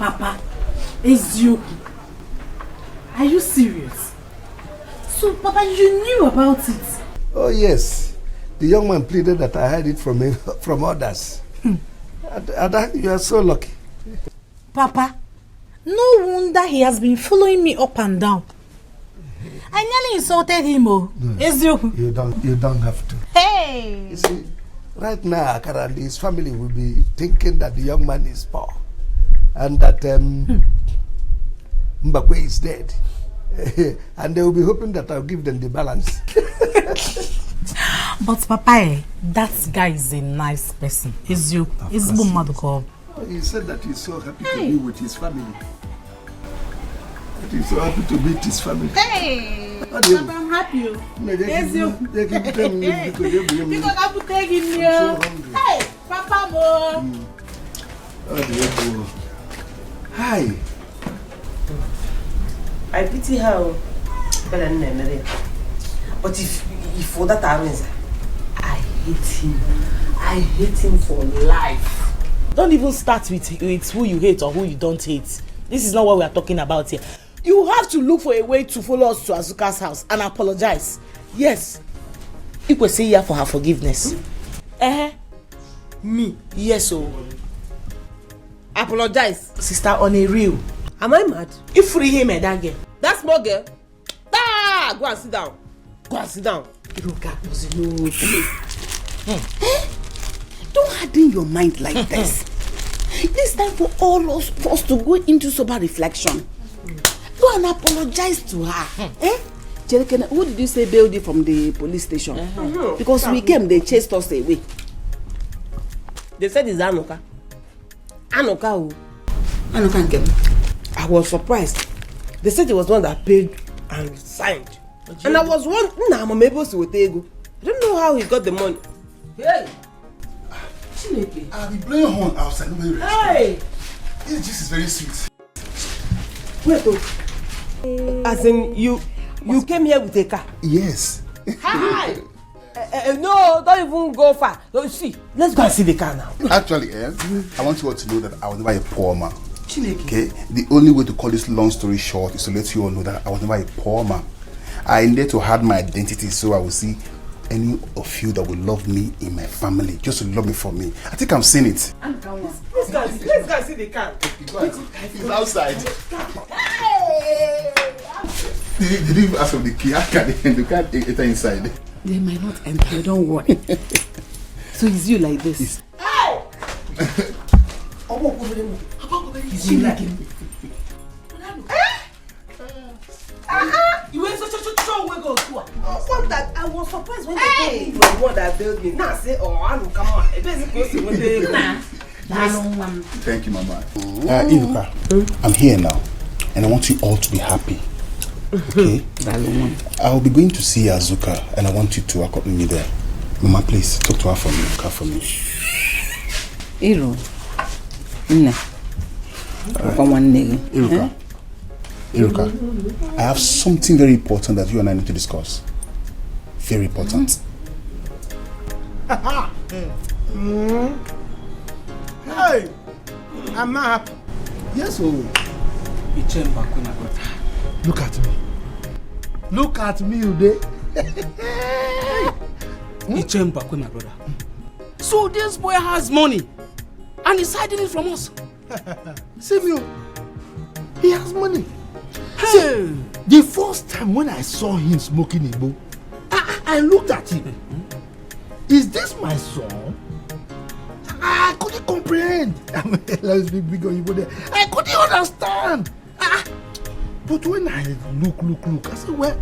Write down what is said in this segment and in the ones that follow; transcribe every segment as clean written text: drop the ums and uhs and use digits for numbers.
Papa, is you? Are you serious? So, Papa, you knew about it? Oh, yes. The young man pleaded that I heard it from him, from others. Ada, you are so lucky. Papa, no wonder he has been following me up and down. I nearly insulted him, oh. No, you don't have to. Hey! You see, right now, Akara and his family will be thinking that the young man is poor. And that Mbakwe is dead. And they will be hoping that I'll give them the balance. But Papa, that guy is a nice person. He's you. He's Bumaduko. He said that he's so happy to be with his family. That he's so happy to meet his family. Hey! Papa, I'm happy. Yes, you. Because I have to take him here. Hey! Papa, mo. Hi. I pity her. But if for that happens, I hate him. I hate him for life. Don't even start with who you hate or who you don't hate. This is not what we are talking about here. You have to look for a way to follow us to Azuka's house and apologize. Yes. You could say here for her forgiveness. Me? Yes, oh. Apologize. Sister, on a real. Am I mad? You free him, that girl. That small girl? Ah! Go and sit down. Go and sit down. Don't harden your mind like this. It's time for all of us to go into sober reflection. Go and apologize to her. Jerikene, who did you say bailed you from the police station? Because we came, they chased us away. They said it's Anoka. Anoka who? Anoka came. I was surprised. They said it was one that paid and signed. And I was wondering, I'm able to Etiko. I don't know how he got the money. Hey! I'll be playing horn outside. Nobody Hey! This juice is very sweet. Wait, oh. As in, you came here with a car? Yes. Hi! No, don't even go far. See, let's go and see the car now. Actually, I want you all to know that I was never a poor man. Okay? The only way to call this long story short is to let you all know that I was never a poor man. I needed to hide my identity so I will see any of you that will love me in my family, just to love me for me. I think I'm seeing it. Let's go and see the car. It's outside. Did you ask for the key? How can they can't enter inside? They might not enter, don't worry. So it's you like this. Hey! Is you like You went so we go to one that I was surprised when they told me you were the one that built me. Now say, oh, I don't come on. It doesn't go to what Thank you, Mama. Iruka, I'm here now, and I want you all to be happy. Okay? I will be going to see Azuka, and I want you to accompany me there. Mama, please talk to her for me. Come for me. Iruka, I have something very important that you and I need to discuss. Very important. Hey, I'm not happy. Yes, oh. Look at me. Look at me, Ude. My brother. So this boy has money and he's hiding it from us. See me, he has money. Hey. The first time when I saw him smoking Igbo, I looked at him. Is this my son? I couldn't comprehend. Let's be big on Igbo there. I couldn't understand. But when I look, I said, well,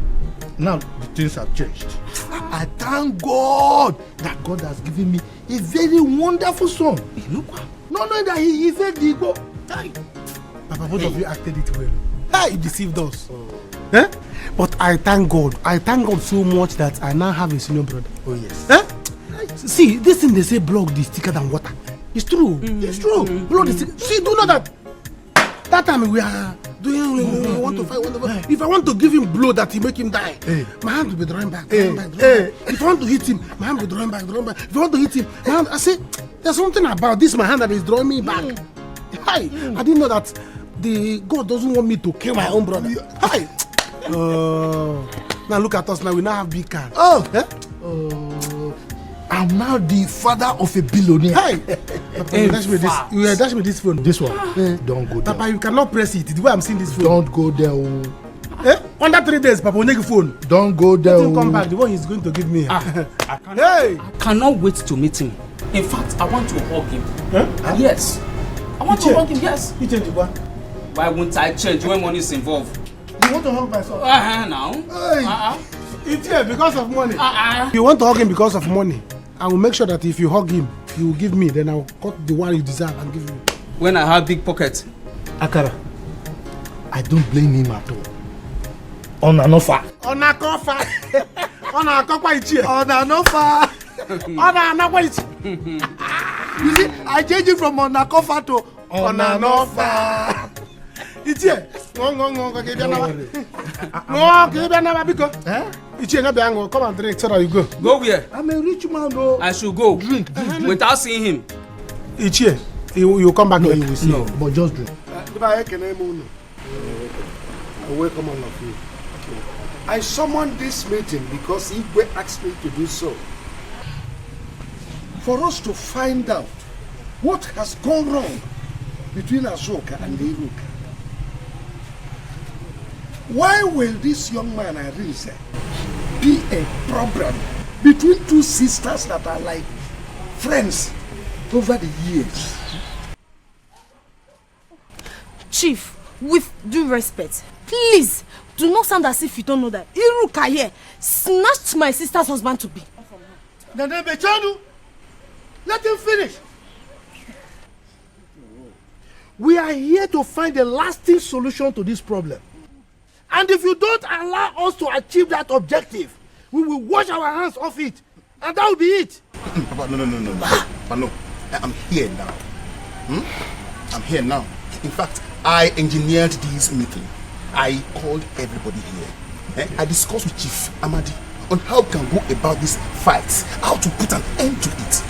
now the things have changed. I thank God that God has given me a very wonderful son. No, that he fed the Igbo. Papa, both of you acted it well. He deceived us. But I thank God. I thank God so much that I now have a senior brother. Oh yes. See, this thing they say blood is thicker than water. It's true. It's true. Blood is thicker. See, do you know that? That time we are doing, we want to fight. If I want to give him blow that he make him die, my hand will be drawing back. If I want to hit him, my hand will be drawing back. If I want to hit him, my hand, I say, there's something about this, my hand that is drawing me back. Hi, I didn't know that the God doesn't want me to kill my own brother. Hi. Now look at us now. We now have big car. Oh. Eh? I'm now the father of a billionaire. Hi. Papa, you dash me this phone. This one. Don't go there. Papa, you cannot press it. The way I'm seeing this phone. Don't go there. Under 3 days, Papa will take a phone. Don't go there. Let him come back. The one he's going to give me. I cannot wait to meet him. In fact, I want to hug him. Huh? Yes. I want to hug him, yes. You change what? Why won't I change when money is involved? You want to hug myself? Now. Hey. It's here because of money. You want to hug him because of money? I will make sure that if you hug him, you will give me. Then I will cut the one you deserve and give you. When I have big pockets. Akara, I don't blame him at all. On an offer. On a cofa. On a copa ichi. On an offer. On an offer. You see, I changed it from on a cofa to on an offer. It's here. Come and drink so that you go. Go where? I'm a rich man though. I should go. Drink. Without seeing him. It's here. You come back. No, you will see. No. But just drink. I welcome all of you. I summoned this meeting because Igwe asked me to do so. For us to find out what has gone wrong between Azoka and Iruka. Why will this young man, Arise, be a problem between two sisters that are like friends over the years? Chief, with due respect, please do not sound as if you don't know that Iruka here snatched my sister's husband to be. Let him finish. We are here to find a lasting solution to this problem. And if you don't allow us to achieve that objective, we will wash our hands off it. And that will be it. Papa, no. Papa, no. I'm here now. I'm here now. In fact, I engineered this meeting. I called everybody here. I discussed with Chief Amadi on how we can go about this fight, how to put an end to it.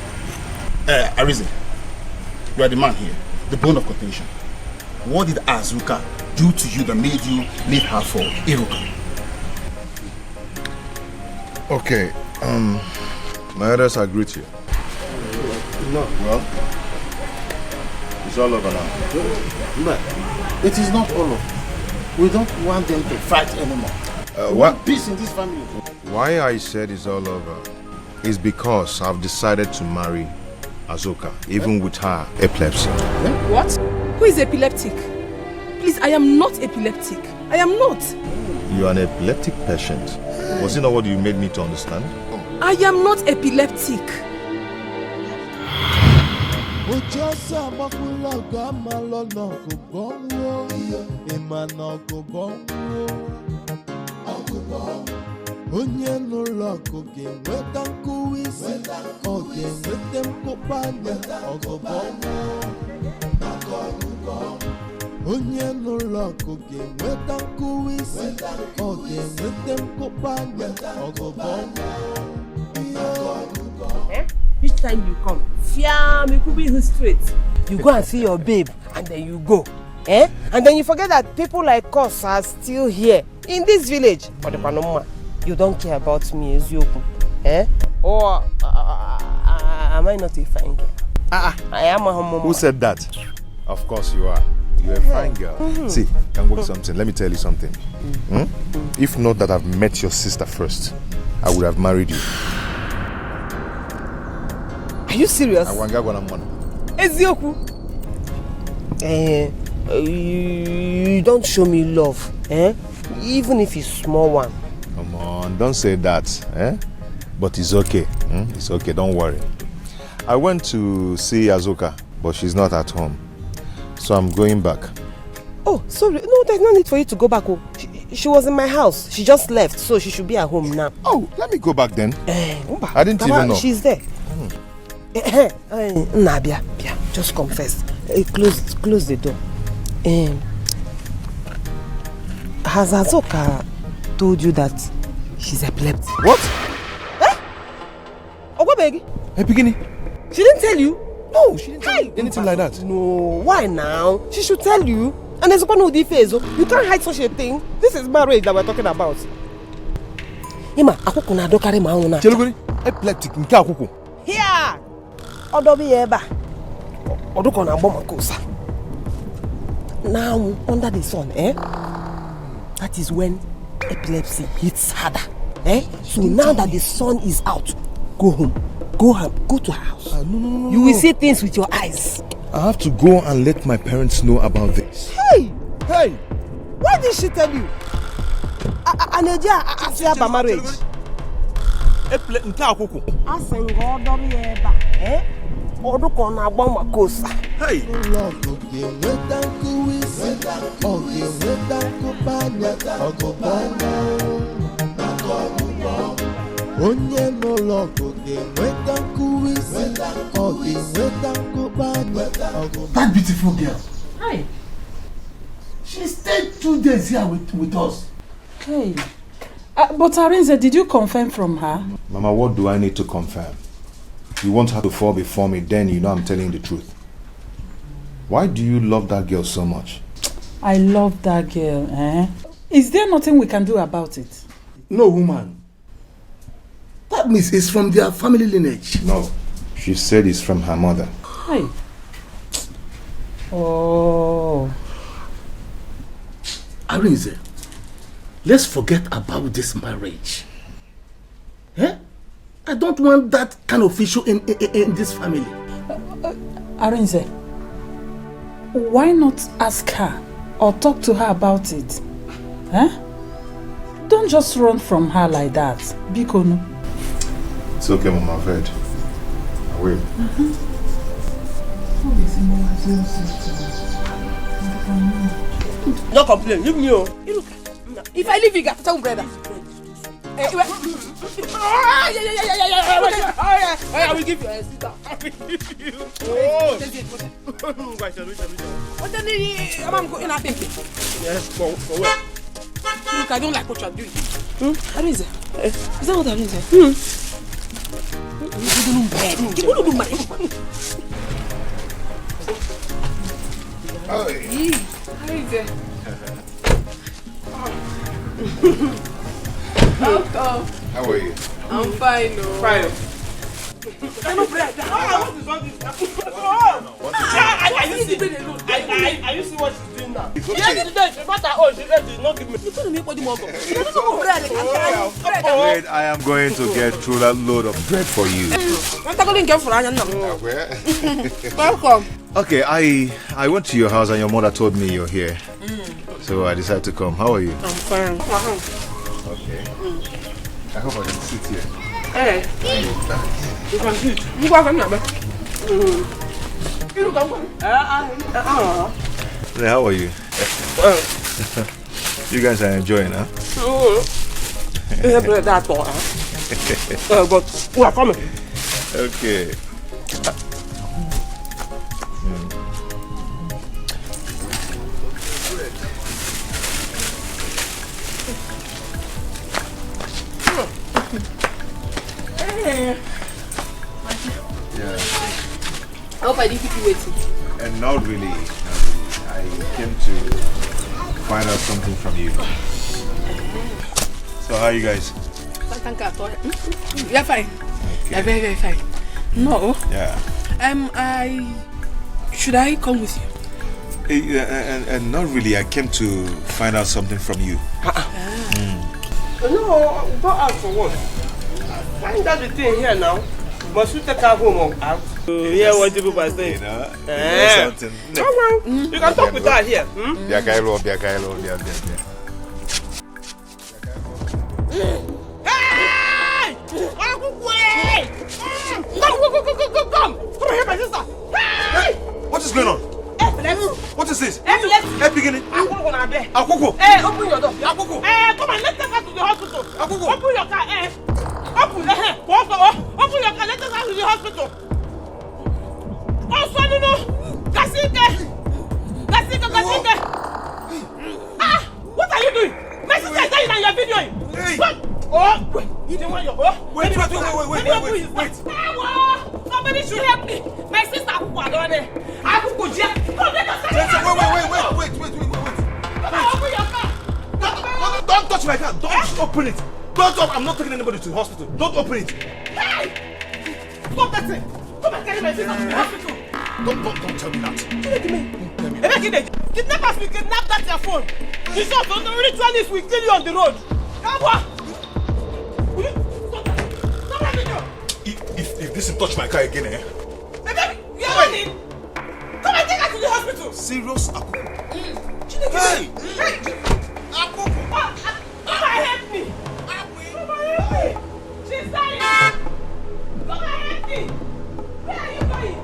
Arise, you are the man here, the bone of contention. What did Azuka do to you that made you leave her for Iruka? Okay, my elders agree to you. No. Well, it's all over now. But it is not all over. We don't want them to fight anymore. What? Peace in this family. Why I said it's all over is because I've decided to marry Azoka, even with her epilepsy. What? Who is epileptic? Please, I am not epileptic. I am not. You are an epileptic patient. Was it not what you made me to understand? I am not epileptic. Onye n'ụlọ ọkụ ga-enweta nkụwa isi, ọ ga-enweta mkpụkpanya ọgụgọnwụ. Onye n'ụlọ ọkụ ga-enweta nkụwa isi, ọ ga-enweta mkpụkpanya ọgụgọnwụ. Each time you come, fiam, you could be straight. You go and see your babe, and then you go. And then you forget that people like us are still here in this village. For the Panoma, you don't care about me, Ezioku. Or am I not a fine girl? I am a homo. Who said that? Of course you are. You're a fine girl. See, can work something. Let me tell you something. If not that I've met your sister first, I would have married you. Are you serious? Ezioku. You don't show me love, even if it's small one. Come on, don't say that, But it's okay, It's okay, don't worry. I went to see Azoka, but she's not at home. So I'm going back. Oh, sorry. No, there's no need for you to go back. She was in my house. She just left, so she should be at home now. Oh, let me go back then. I didn't even know. She's there. Nabia, just confess. Close the door. Has Azoka told you that she's epileptic? What? Ogwabegi? Hey, beginning. She didn't tell you? No, she didn't tell me anything like that. No, why now? She should tell you. And there's one who did face. You can't hide such a thing. This is marriage that we're talking about. Ima, akuku na dokare ma una. Chelugori, epileptic nke akuku. Here. Odobi eba. Oduko na bomb kosa. Now under the sun, that is when epilepsy hits harder. So now that the sun is out, go home. Go to her house. No. You will see things with your eyes. I have to go and let my parents know about this. Hey! Why did she tell you? Naija ask you about marriage. Nke akuku. Asengo odomi eba. Oduko na bomb kosa. Hey! Onye no logo nweta nkuwisi oge nweta nkubanya. That beautiful girl. Hi. She stayed 2 days here with us. Hey. But Arinze, did you confirm from her? Mama, what do I need to confirm? You want her to fall before me, then you know I'm telling the truth. Why do you love that girl so much? I love that girl, Is there nothing we can do about it? No, woman. That means it's from their family lineage. No. She said it's from her mother. Hey. Oh. Arinze, let's forget about this marriage. I don't want that kind of issue in this family. Arinze, why not ask her or talk to her about it? Don't just run from her like that. Bikono. It's okay, Mama, I've heard. I will. No complain, leave me. If I leave you, get some brother. I will give you a sister. What the hell? I'm going to think. Yes, go away. Look, I don't like what you're doing. Arinze, is that what Arinze? You don't do my How are you? I'm fine, no. Fine. Are you see what she's doing now? She did not give me. You couldn't make body more. Wait, I am going to get through that load of bread for you. Welcome. Okay, I went to your house and your mother told me you're here. So I decided to come. How are you? I'm fine. Okay. I hope I can sit here. Hey. You can sit. You can come. How are you? You guys are enjoying, huh? But we are coming. Okay. Yeah. I hope I didn't keep you waiting. And not really. I came to find out something from you. So how are you guys? You're fine. Okay. You're very, very fine. No. Yeah. Should I come with you? And not really. I came to find out something from you. No, go out for what? Find out the thing here now. Must you take her home or out? Yeah, what people are saying. You know something. You can talk with her here. Hey! Come! Come here, my sister! Hey! What is going on? What is this? Hey, beginning. Akuku! Hey, open your door. Akuku! Hey, come on, let's take her to the hospital. Akuku! Open your car, eh? Open your car, let's take her to the hospital. Oh, son, no! Kasike! Ah! What are you doing? My sister is dying and you're videoing. Hey! What? Oh, wait. You didn't want your... Wait. Somebody should help me. My sister my car. Don't open it. Don't open. I'm not taking anybody to the hospital. Don't open it. Hey! Stop that thing. Come and carry my sister to the hospital. Don't tell me that. Kidnappers will kidnap that your phone. The shop on the ritualist will kill you on the road. Come on. Stop that video. If this touch my car again, eh? You're running. Come and take her to the hospital. Serious? Hey! Come and help me. Come and help me. She's dying. Come and help me. Where are you going?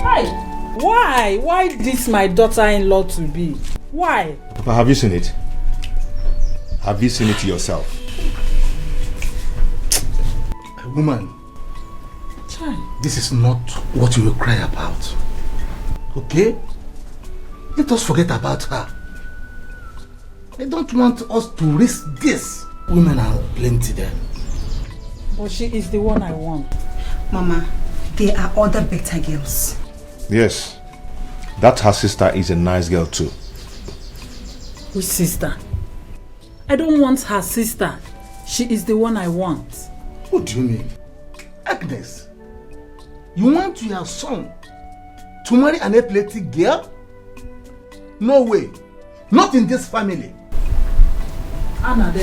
Hi. Why this my daughter-in-law to be? Why? Papa, have you seen it? Have you seen it yourself? Woman, this is not what you will cry about. Okay? Let us forget about her. I don't want us to risk this. Women are plenty there. But she is the one I want. Mama, there are other better girls. Yes. That her sister is a nice girl too. Which sister? I don't want her sister. She is the one I want. What do you mean? Agnes, you want your son to marry an athletic girl? No way. Not in this family. Anna, we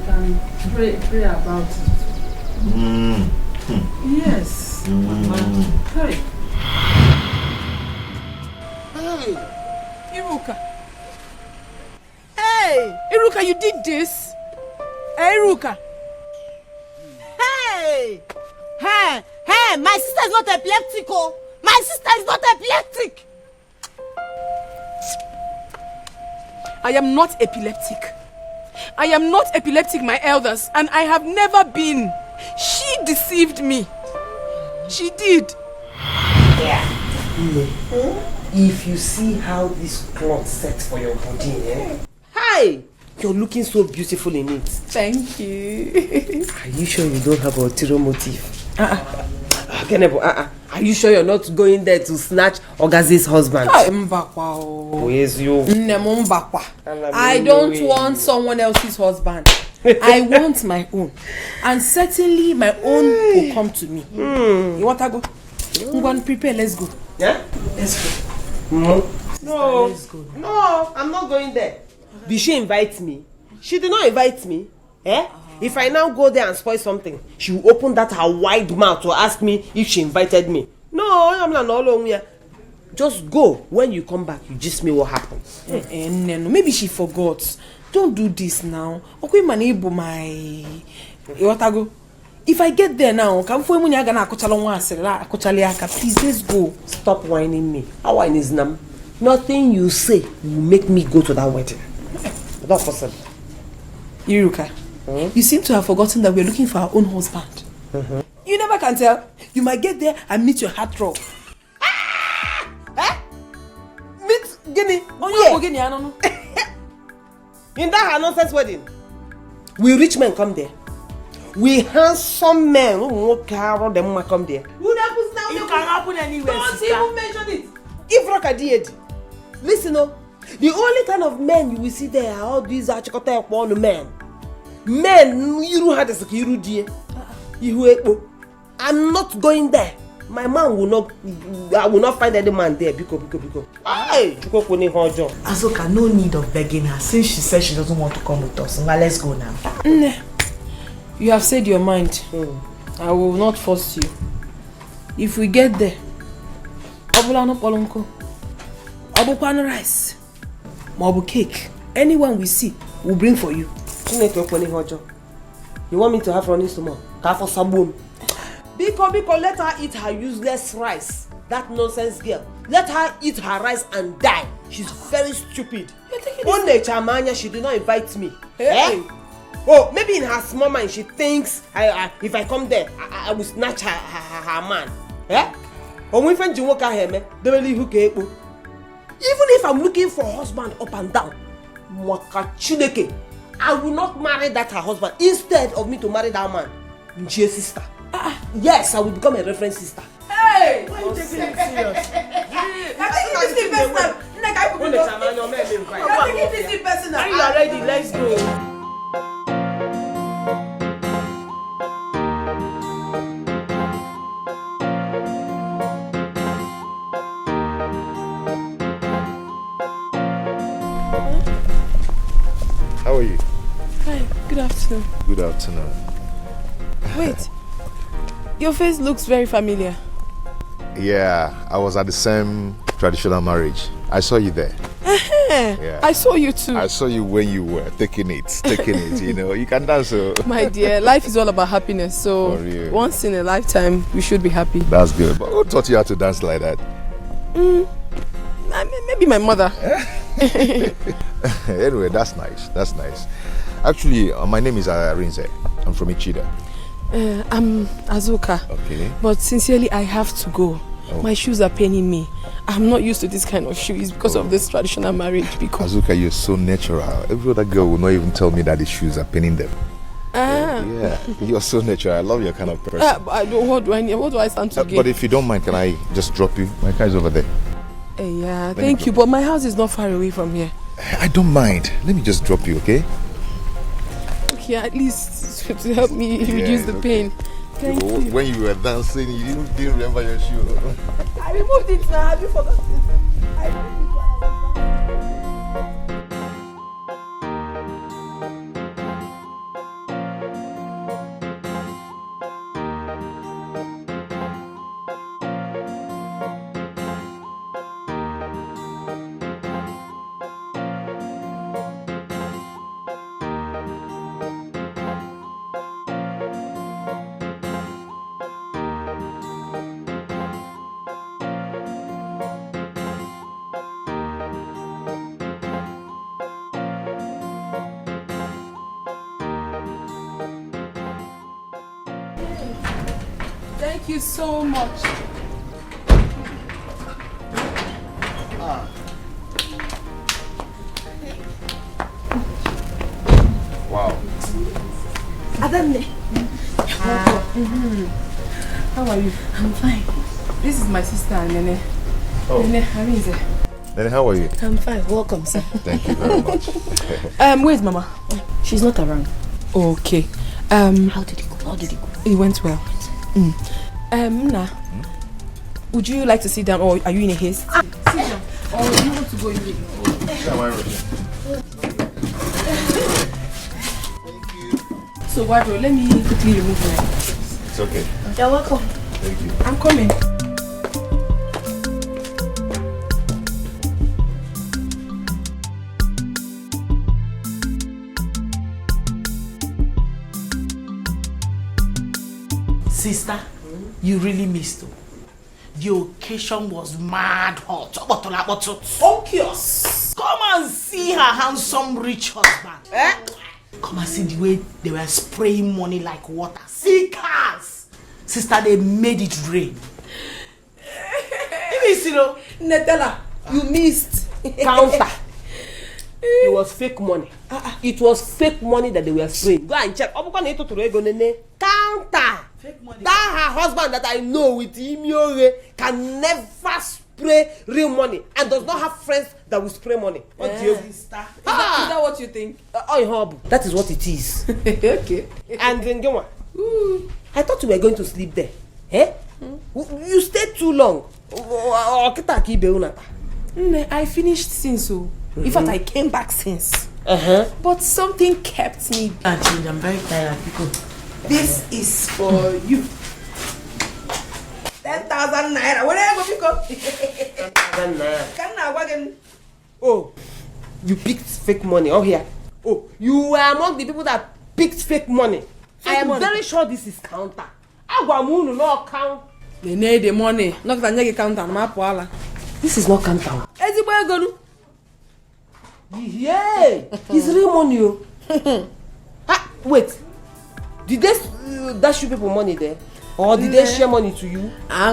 can pray about it. Yes. Hey. Hey, Iruka. Hey, Iruka, you did this. Hey, Iruka. Hey! Hey! My sister is not epileptic, oh! My sister is not epileptic! I am not epileptic. I am not epileptic, my elders, and I have never been. She deceived me. She did. Yeah. If you see how this cloth sets for your body, eh? Hi! You're looking so beautiful in it. Thank you. Are you sure you don't have a ulterior motive? Are you sure you're not going there to snatch Ogazi's husband? Oh, yes, you. I don't want someone else's husband. I want my own. And certainly my own will come to me. You want to go? I'm going to prepare. Let's go. Yeah? Let's go. No. Let's go. No, I'm not going there. Did she invite me? She did not invite me. Eh? If I now go there and spoil something, she will open that her wide mouth to ask me if she invited me. No, I'm not alone here. Just go. When you come back, you just me what happened. No, maybe she forgot. Don't do this now. Okay, manable my. If I get there now, please let's go. Stop whining me. How whine is nam? Nothing you say will make me go to that wedding. Not possible. Iruka, you seem to have forgotten that we're looking for our own husband. You never can tell. You might get there and meet your heartthrob. Meet Guinea? Oh, yeah. Guinea, I don't know. In that her nonsense wedding, we rich men come there. We handsome men who come there. What happens now? It can happen anywhere. Don't even mention it. If Roka did, listen, the only kind of men you will see there are all these achikote men. Men, you don't have the security. I'm not going there. My man will not. I will not find any man there. Because. Hey, Asoka, no need of begging her since she said she doesn't want to come with us. Now let's go now. You have said your mind. I will not force you. If we get there, Abulano Polonko, Abukwan rice, Mabu cake, anyone we see, we'll bring for you. You want me to have running stomach? Kafo sabun. Biko, let her eat her useless rice. That nonsense girl. Let her eat her rice and die. She's very stupid. One day, Chamanya, she did not invite me. Hey. Oh, maybe in her small mind, she thinks if I come there, I will snatch her man. Eh? Even if I'm looking for a husband up and down, I will not marry that her husband instead of me to marry that man. Sister. Yes, I will become a reference sister. Hey! Why are you taking it serious? Are you ready? Let's go. How are you? Hi, good afternoon. Good afternoon. Wait, your face looks very familiar. Yeah, I was at the same traditional marriage. I saw you there. Yeah. I saw you too. I saw you when you were taking it, you know. You can dance. My dear, life is all about happiness. So once in a lifetime, we should be happy. That's good. But who taught you how to dance like that? Maybe my mother. Anyway, that's nice. That's nice. Actually, my name is Arinze. I'm from Ichida. I'm Azuka. Okay. But sincerely, I have to go. Oh. My shoes are paining me. I'm not used to this kind of shoes because of this traditional marriage. Because Azuka, you're so natural. Every other girl will not even tell me that the shoes are paining them. Yeah, you're so natural. I love your kind of person. What do I stand to gain? But if you don't mind, can I just drop you? My car is over there. Yeah, thank you. But my house is not far away from here. I don't mind. Let me just drop you, okay? Okay, at least to help me reduce the pain. Thank you. When you were dancing, you didn't remember your shoe. I removed it now. Have you forgotten? I removed it. Thank you so much. Wow. Adamne. How are you? I'm fine. This is my sister, Nene. Oh. Nene, how is it? Nene, how are you? I'm fine. Welcome, sir. Thank you very much. Where's Mama? She's not around. Okay. How did it go? It went well. Nna, would you like to sit down or are you in a haste? Sit down. Or you want to go in with So, Wadro, let me quickly remove my... It's okay. You're welcome. Thank you. I'm coming. Sister, you really missed it. The occasion was mad hot. Obvious. Come and see her handsome rich husband. Come and see the way they were spraying money like water. See cars. Sister, they made it rain. You missed it, though. Netella, you missed. Counter. It was fake money. It was fake money that they were spraying. Go and check. Counter. Fake money. That her husband that I know with Imiore can never spray real money and does not have friends that will spray money. What do you Is that what you think? That is what it is. Okay. And then go on. I thought you were going to sleep there. Eh? You stayed too long. I finished since so. In fact, I came back since. But something kept me. Auntie, I'm very tired. This is for you. 10,000 naira. Whatever you go. 10,000 naira. Oh, you picked fake money. Oh, here. Oh, you were among the people that picked fake money. I am very sure this is counter. Agwamunu no count. They need the money. Not that you counter. This is not counter. Yeah, it's real money. Wait, did they dash you people money there? Or did they share money to you? I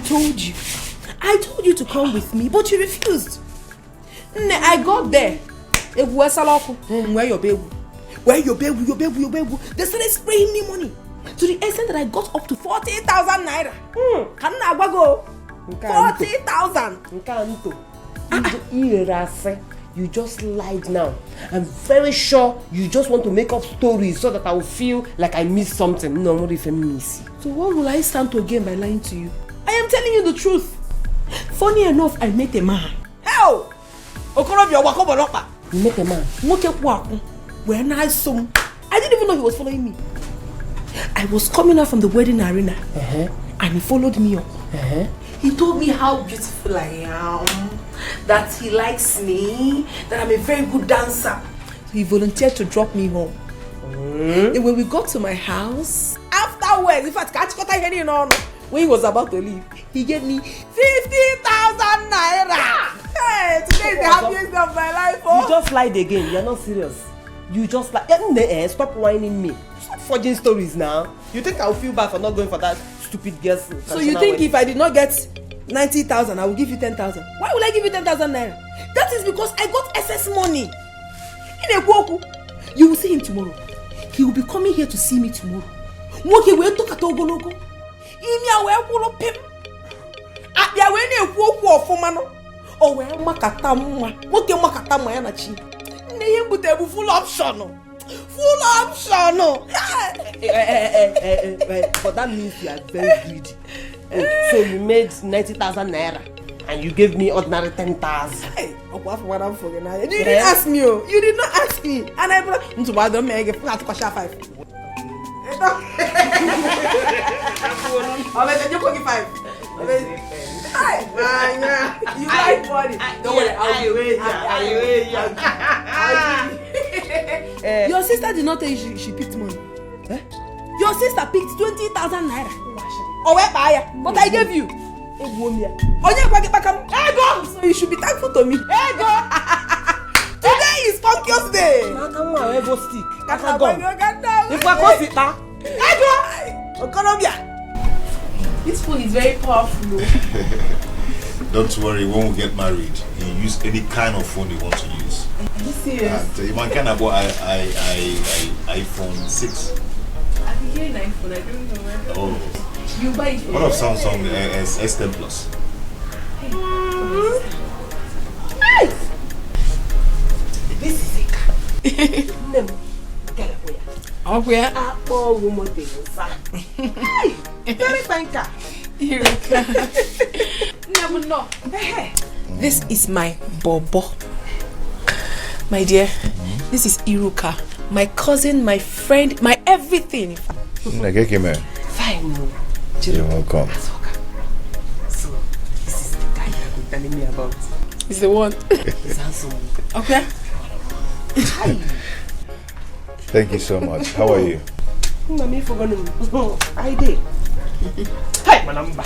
told you. I told you to come with me, but you refused. I got there. Where your baby? Where your baby? They started spraying me money. To the extent that I got up to 40,000 naira. Can I go? 40,000. You just lied now. I'm very sure you just want to make up stories so that I will feel like I missed something. No, what if I miss? So what will I stand to gain by lying to you? I am telling you the truth. Funny enough, I met a man. Hell! You met a man? When I saw him, I didn't even know he was following me. I was coming out from the wedding arena, and he followed me up. He told me how beautiful I am, that he likes me, that I'm a very good dancer. So he volunteered to drop me home. And when we got to my house, afterwards, in fact, when he was about to leave, he gave me 50,000 naira. Hey, today is the happiest day of my life. Oh. You just lied again. You're not serious. You just lied. Stop whining me. Stop forging stories now. You think I'll feel bad for not going for that stupid girl's? So you think if I did not get 90,000, I will give you 10,000? Why will I give you 10,000 naira? That is because I got excess money. You will see him tomorrow. He will be coming here to see me tomorrow. Full option. But that means you are very greedy. So you made 90,000 naira and you gave me ordinary 10,000. Hey, you didn't ask me. You did not ask me. And I brought to buy them again. I'll take 5. I'll let you 5. You like money. Don't worry, I'll Your sister did not tell you she picked money. Your sister picked 20,000 naira. Oh, where buy? What I gave you? So you should be thankful to me. Today is Funkiest Day. This phone is very powerful. Don't worry, when we get married, you use any kind of phone you want to use. Are you serious? And man can have iPhone 6. I've been hearing iPhone, I don't know where. Oh. You buy it for What of Samsung S10 Plus? Nice! This is a car. Oh, where? Very fine car. Never know. This is my bobo. My dear, this is Iruka. My cousin, my friend, my everything. Fine. You're welcome. So, this is the guy you've been telling me about. He's the one. He's handsome. Okay. Hi. Thank you so much. How are you? I did. Hi, my number.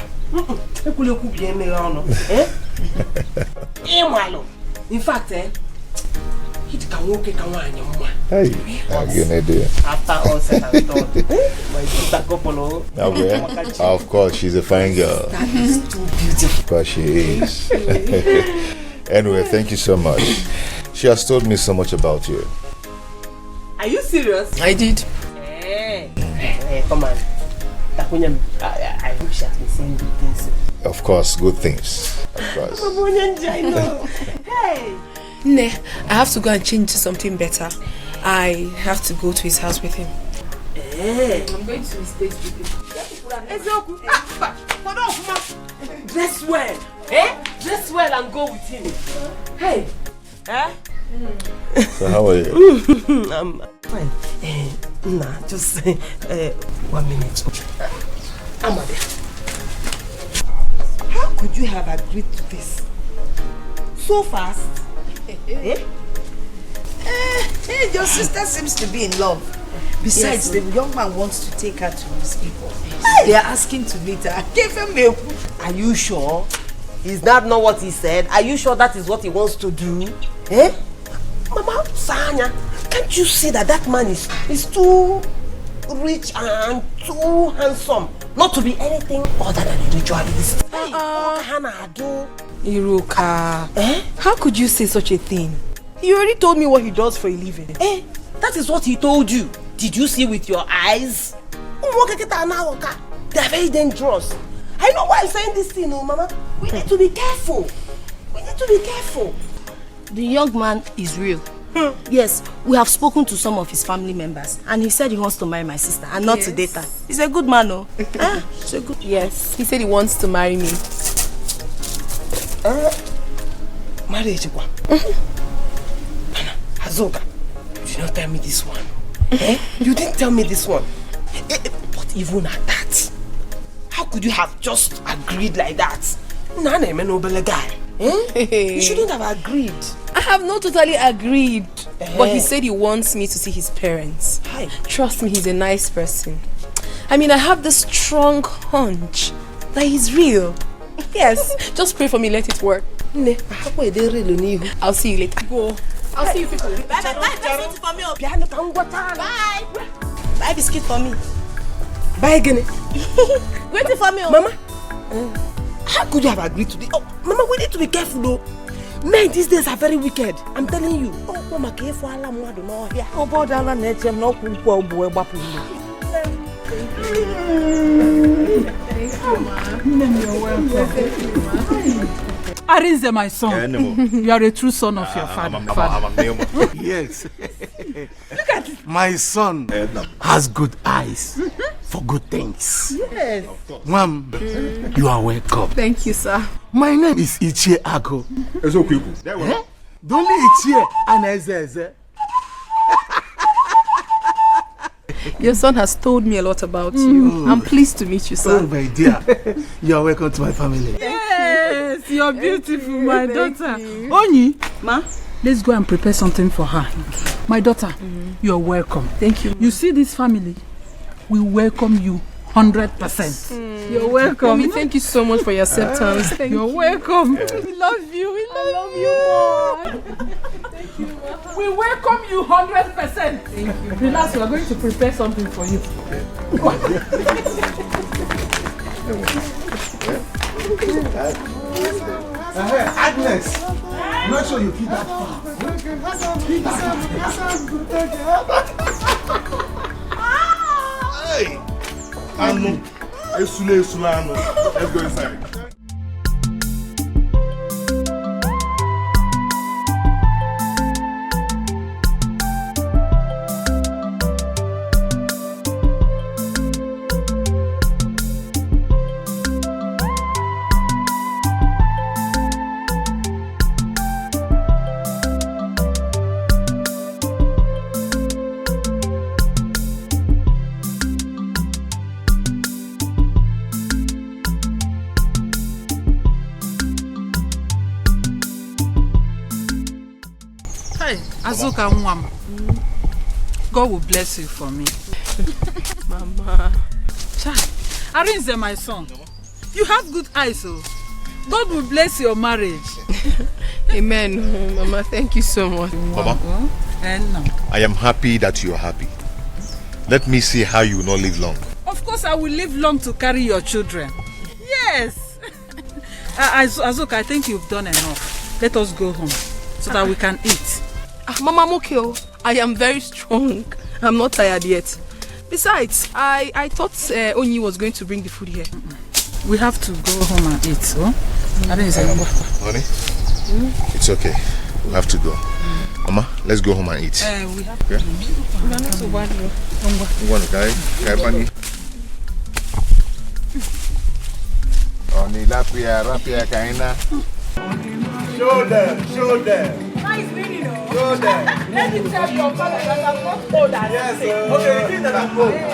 In fact, he can walk a Hey, I'll give an idea. After all said and done, my sister couple. Of course, she's a fine girl. That is too beautiful. Of course, she is. Anyway, thank you so much. She has told me so much about you. Are you serious? I did. Hey, come on. I hope she has been saying good things. Of course, good things. Of course. Hey! Ne, I have to go and change to something better. I have to go to his house with him. I'm going to his place with him. Dress well. Dress well and go with him. Hey! So how are you? I'm fine. Nah, just 1 minute. Amade, how could you have agreed to this so fast? Your sister seems to be in love. Besides, the young man wants to take her to his people. They are asking to meet her. Give him milk. Are you sure? Is that not what he said? Are you sure that is what he wants to do? Mama, Sanya, can't you see that man is too rich and too handsome not to be anything other than a ritualist? What can I do? Iruka, how could you say such a thing? He already told me what he does for a living. That is what he told you. Did you see with your eyes? They are very dangerous. I know why I'm saying this thing, oh, Mama. We need to be careful. We need to be careful. The young man is real. Yes, we have spoken to some of his family members, and he said he wants to marry my sister and not to date her. He's a good man, oh. He's a good. Yes, he said he wants to marry me. Marriage, Azoka, you did not tell me this one. You didn't tell me this one. But even at that, how could you have just agreed like that? Nana, a noble guy. You shouldn't have agreed. I have not totally agreed. But he said he wants me to see his parents. Hi. Trust me, he's a nice person. I mean, I have this strong hunch that he's real. Yes, just pray for me, let it work. I'll see you later. Go. I'll see you people. Bye. Buy biscuit for me. Buy again. Waiting for me, Mama. How could you have agreed to this? Oh, Mama, we need to be careful though. Men these days are very wicked. I'm telling you. Oh, Mama, careful. Oh, Arinze, my son, you are a true son of your father. Yes. Look at it. My son has good eyes for good things. Yes. Mom, you are welcome. Thank you, sir. My name is Ichie Ako. The only Ichie and Eze. Your son has told me a lot about you. I'm pleased to meet you, sir. Oh, my dear. You are welcome to my family. Yes, you're beautiful, my daughter. Oni, Ma, let's go and prepare something for her. My daughter, you're welcome. Thank you. You see this family, we welcome you 100%. You're welcome. Mommy, thank you so much for your acceptance. You're welcome. We love you. We love you more. Thank you. We welcome you 100%. Thank you. Relax, we are going to prepare something for you. Agnes, not sure you keep that far. Hey! Anu, Esule, Anu. Let's go inside. Azuka Mwam, God will bless you for me. Mama. Arinze, my son, you have good eyes, oh. God will bless your marriage. Amen. Mama, thank you so much. Mama, No. I am happy that you are happy. Let me see how you will not live long. Of course, I will live long to carry your children. Yes. Azuka, I think you've done enough. Let us go home so that we can eat. Mama, I'm okay. I am very strong. I'm not tired yet. Besides, I thought Onyi was going to bring the food here. We have to go home and eat. Oh? Honey, it's okay. We have to go. Mama, let's go home and eat. We have to. We are not so bad. Show them. Nice meeting, oh. Show them. Let me tell your father that I'm not old as Yes, you say. okay, you think that I'm old. Yes.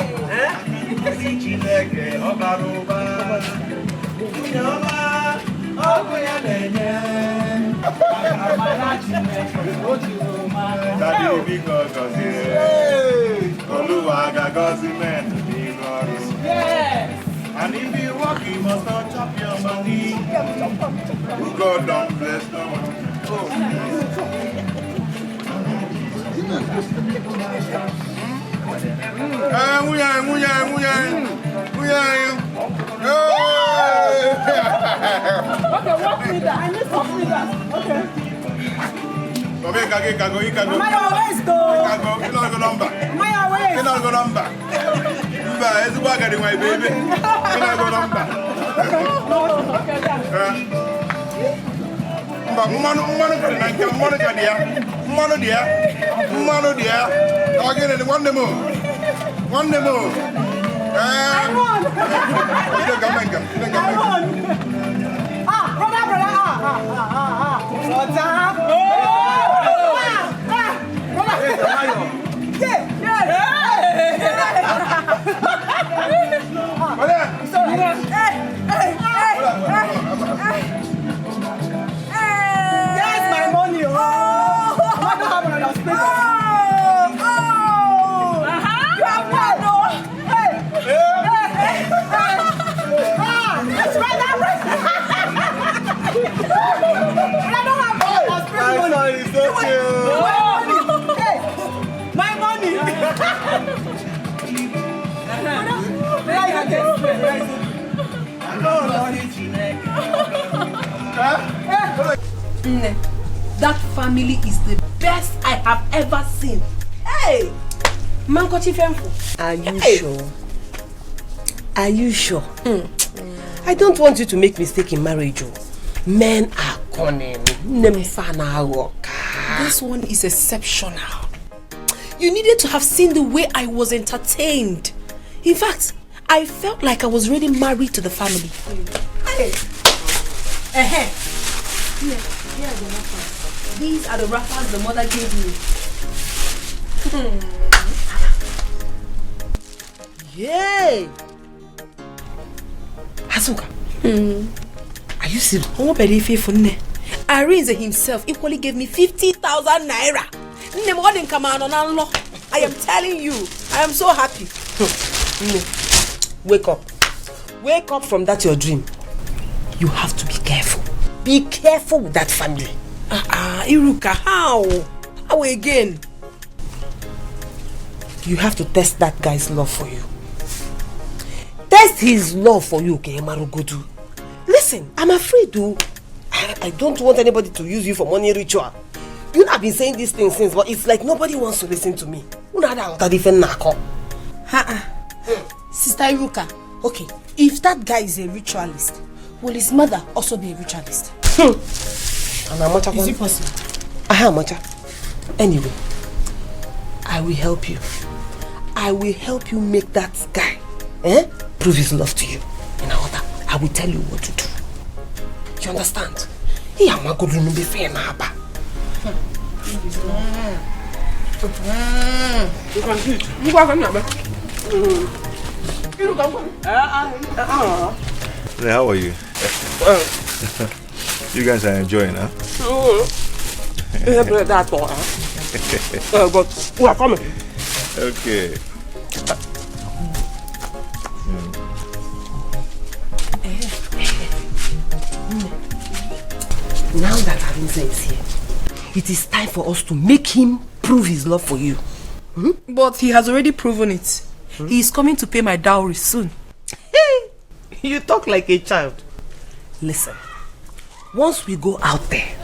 And if you walk, you must not chop your money. God don't bless no one. Okay, walk me that. I need some fingers. Okay. Come here, Mama, your waist, though. You don't go number. Mama, your waist. You don't go number. It's working, my baby. That family is the best I have ever seen. Hey! Are you sure? Are you sure? I don't want you to make mistake in marriage. Men are cunning. This one is exceptional. You needed to have seen the way I was entertained. In fact, I felt like I was already married to the family. Hey. Here are the wrappers. These are the wrappers the mother gave me. Yay! Asuka. Are you serious? Arinze himself equally gave me 50,000 naira. I am telling you, I am so happy. Wake up. Wake up from that your dream. You have to be careful. Be careful with that family. Iruka, how? How again? You have to test that guy's love for you. Test his love for you, Marugodu. Listen, I'm afraid I don't want anybody to use you for money ritual. You know, I've been saying these things since, but it's like nobody wants to listen to me. Sister Iruka, okay, if that guy is a ritualist, will his mother also be a ritualist? Is it possible? Anyway, I will help you. I will help you make that guy prove his love to you. I will tell you what to do. You understand? You can eat. How are you? You guys are enjoying, huh? But we are coming. Okay. Now that Arinze is here, it is time for us to make him prove his love for you. But he has already proven it. He is coming to pay my dowry soon. You talk like a child. Listen, once we go out there,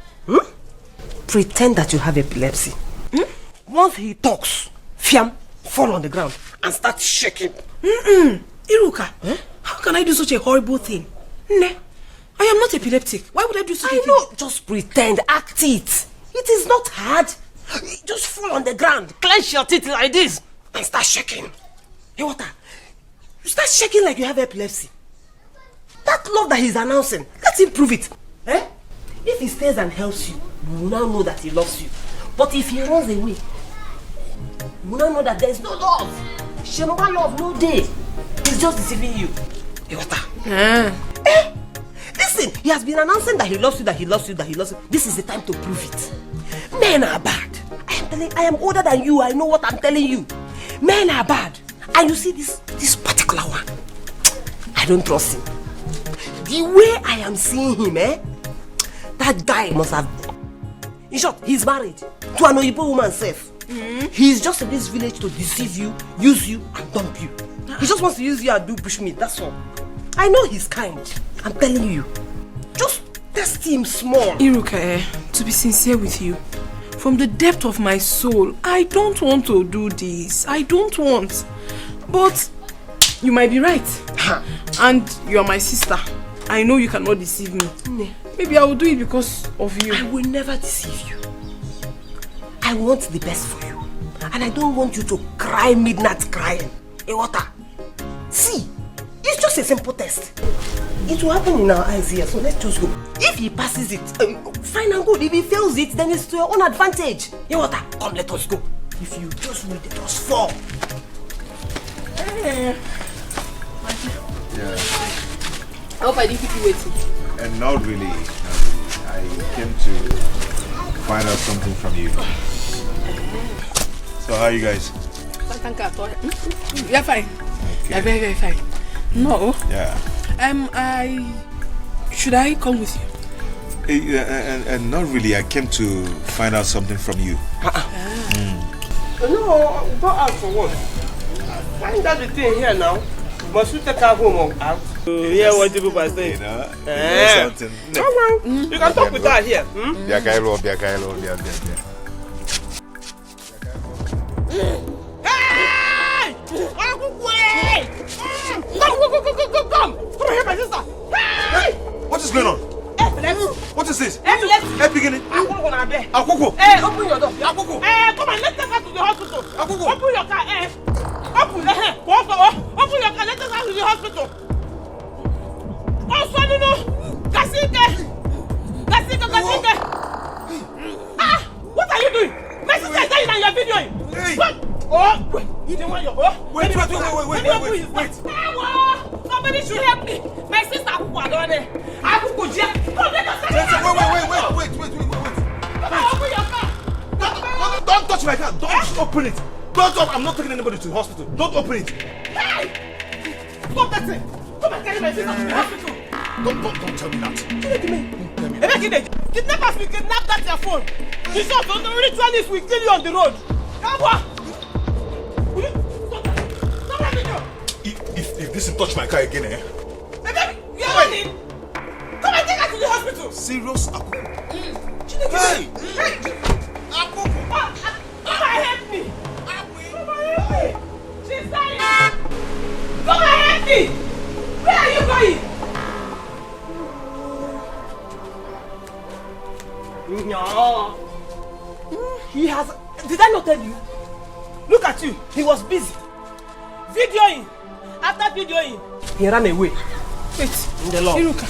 pretend that you have epilepsy. Once he talks, fiam, fall on the ground and start shaking. Iruka, how can I do such a horrible thing? I am not epileptic. Why would I do such a thing? I know, just pretend, act it. It is not hard. Just fall on the ground, clench your teeth like this and start shaking. Hey, water. You start shaking like you have epilepsy. That love that he's announcing, let him prove it. If he stays and helps you, you will now know that he loves you. But if he runs away, you will now know that there is no love. Shemaba love, no day. He's just deceiving you. Hey, water. Listen, he has been announcing that he loves you, that he loves you, that he loves you. This is the time to prove it. Men are bad. I am older than you. I know what I'm telling you. Men are bad. And you see this particular one, I don't trust him. The way I am seeing him, that guy must have... In short, he's married to an Oyibo woman self. He's just in this village to deceive you, use you, and dump you. He just wants to use you and do bushmeat, that's all. I know he's kind. I'm telling you. Just test him small. Iruka, to be sincere with you, from the depth of my soul, I don't want to do this. I don't want. But You might be right. And you are my sister. I know you cannot deceive me. Maybe I will do it because of you. I will never deceive you. I want the best for you. And I don't want you to cry midnight crying. Water. See, it's just a simple test. It will happen in our eyes here, so let's just go. If he passes it, fine and good. If he fails it, then it's to your own advantage. Water, come, let us go. If you just will let us fall. Yeah. I hope I didn't keep you waiting. And not really. I came to find out something from you. So how are you guys? You're fine. Okay. You're very, very fine. No. Yeah. Should I come with you? And not really. I came to find out something from you. No, go out for what? Find out the thing here now. Must we take her home or out? Yeah, what people are saying. You know something. Come on. You can talk with her here. Hey! Come! Come here, my sister! Hey! What is going on? What is this? Beginning. Akuku. Hey, open your door. Akuku. Hey, come on, let's take her to the hospital. Akuku. Open your car. Open your car. Let's take her to the hospital. Oh, son, no. Gasike. Ah, what are you doing? My sister is dying and you're videoing. Hey. What? Oh, wait. You don't want your... Wait. Somebody should help me. My sister Akuku down there. Akuku, come, let us Wait. open your car. Don't touch my car. Don't open it. Don't open. I'm not taking anybody to the hospital. Don't open it. Hey! Stop that thing. Come and carry my sister to the hospital. Don't tell me that. Kidnappers will kidnap that your phone. The shop on the ritualist will kill you on the road. Come on. Stop that video. If this will touch my car again, Baby, you are running. Come and take her to the hospital. Serious Akuku. Hey! Akuku. Come and help me. She's dying. Come and help me. Where are you going? No. He has... Did I not tell you? Look at you. He was busy. Videoing. After videoing, he ran away. Wait. In the law. Iruka,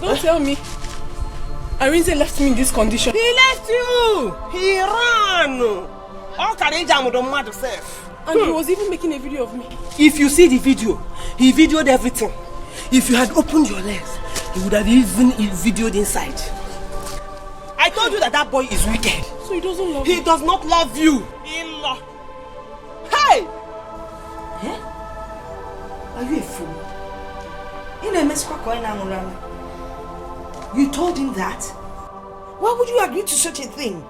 don't tell me. Arinze left me in this condition. He left you. He ran. All Kareja would mad himself. And he was even making a video of me. If you see the video, he videoed everything. If you had opened your legs, he would have even videoed inside. I told you that boy is wicked. So he doesn't love you? He does not love you. In-law. Hey! Are you a fool? You told him that? Why would you agree to such a thing?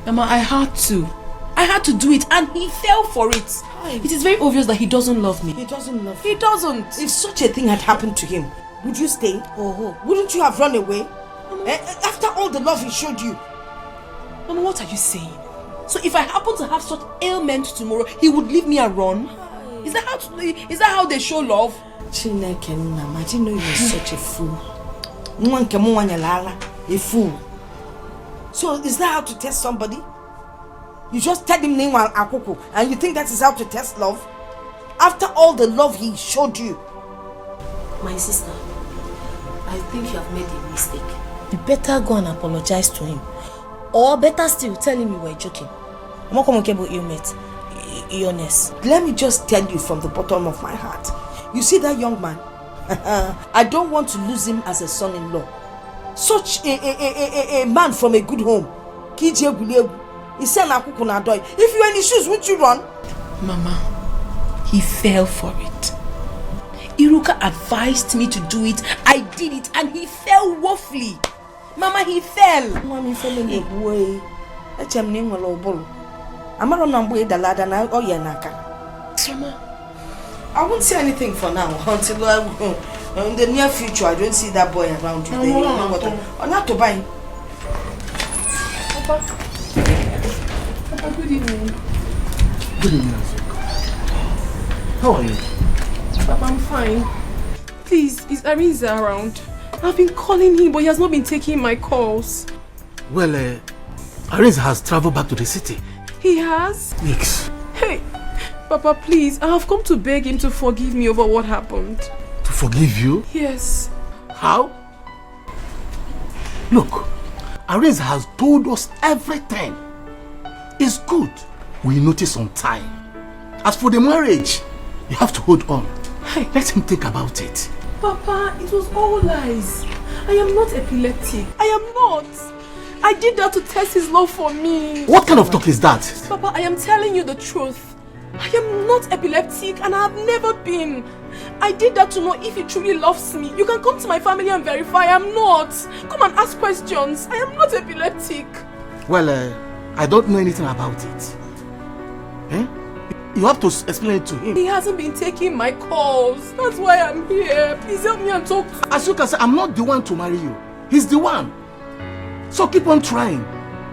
Mama, I had to do it and he fell for it. It is very obvious that he doesn't love me. He doesn't love you. He doesn't. If such a thing had happened to him, would you stay? Wouldn't you have run away? After all the love he showed you. Mama, what are you saying? So if I happen to have such ailment tomorrow, he would leave me and run? Is that how they show love? Chineke, I didn't know you were such a fool. A fool. So is that how to test somebody? You just tell him name Akuku and you think that is how to test love? After all the love he showed you. My sister, I think you have made a mistake. You better go and apologize to him. Or better still, tell him you were joking. I'm not coming about illness. Let me just tell you from the bottom of my heart. You see that young man? I don't want to lose him as a son-in-law. Such a man from a good home. If you were in his shoes, wouldn't you run? Mama, he fell for it. Iruka advised me to do it. I did it and he fell woefully. Mama, he fell. Mama, fell in the way. I won't say anything for now until in the near future I don't see that boy around you. I'm not to buy. Papa, good evening. Good evening. How are you? Papa, I'm fine. Please, is Arinze around? I've been calling him, but he has not been taking my calls. Well, Arinze has traveled back to the city. He has? Yes. Hey, Papa, please, I have come to beg him to forgive me over what happened. To forgive you? Yes. How? Look, Arinze has told us everything. It's good. We notice on time. As for the marriage, you have to hold on. Hey, let him think about it. Papa, it was all lies. I am not epileptic. I am not. I did that to test his love for me. What kind of talk is that? Papa, I am telling you the truth. I am not epileptic and I have never been. I did that to know if he truly loves me. You can come to my family and verify I am not. Come and ask questions. I am not epileptic. Well, I don't know anything about it. Eh? You have to explain it to him. He hasn't been taking my calls. That's why I'm here. Please help me and talk to him. As you can say, I'm not the one to marry you. He's the one. So keep on trying.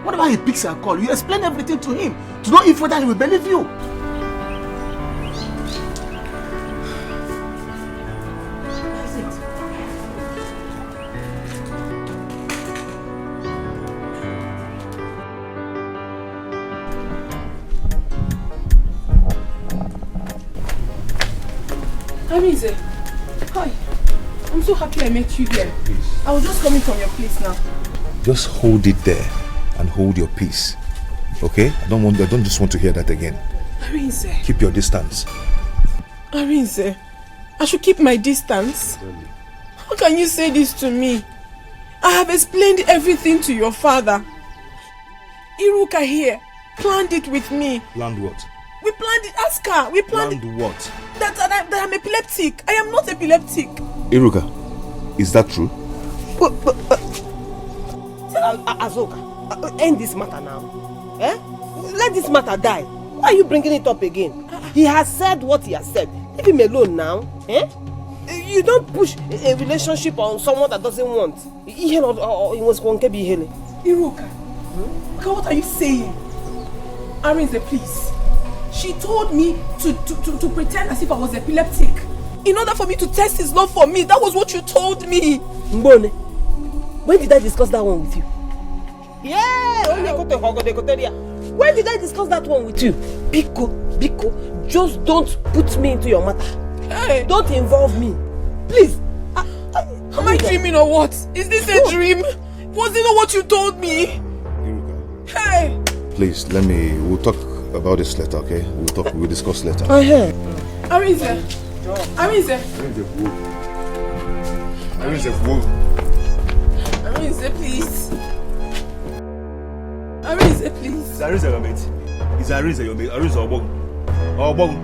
Whenever he picks a call, you explain everything to him to know if whether he will believe you. Arinze, hi. I'm so happy I met you here. Please. I was just coming from your place now. Just hold it there and hold your peace. Okay? I don't just want to hear that again. Arinze. Keep your distance. Arinze, I should keep my distance? How can you say this to me? I have explained everything to your father. Iruka here planned it with me. Planned what? We planned it. Ask her. We planned what? That I'm epileptic. I am not epileptic. Iruka, is that true? Azoka, end this matter now. Eh? Let this matter die. Why are you bringing it up again? He has said what he has said. Leave him alone now. Eh? You don't push a relationship on someone that doesn't want. Iruka, what are you saying? Arinze, please. She told me to pretend as if I was epileptic. In order for me to test his love for me. That was what you told me. Mbone, when did I discuss that one with you? Yeah, when did I discuss that one with you? Biko, just don't put me into your matter. Hey. Don't involve me. Please. Am I dreaming or what? Is this a dream? Was it not what you told me? Iruka. Hey. Please, we'll talk about this later, okay? We'll discuss later. Arinze, please. Arinze, please. Is Arinze your mate? Is Arinze your mate? Arinze Obong.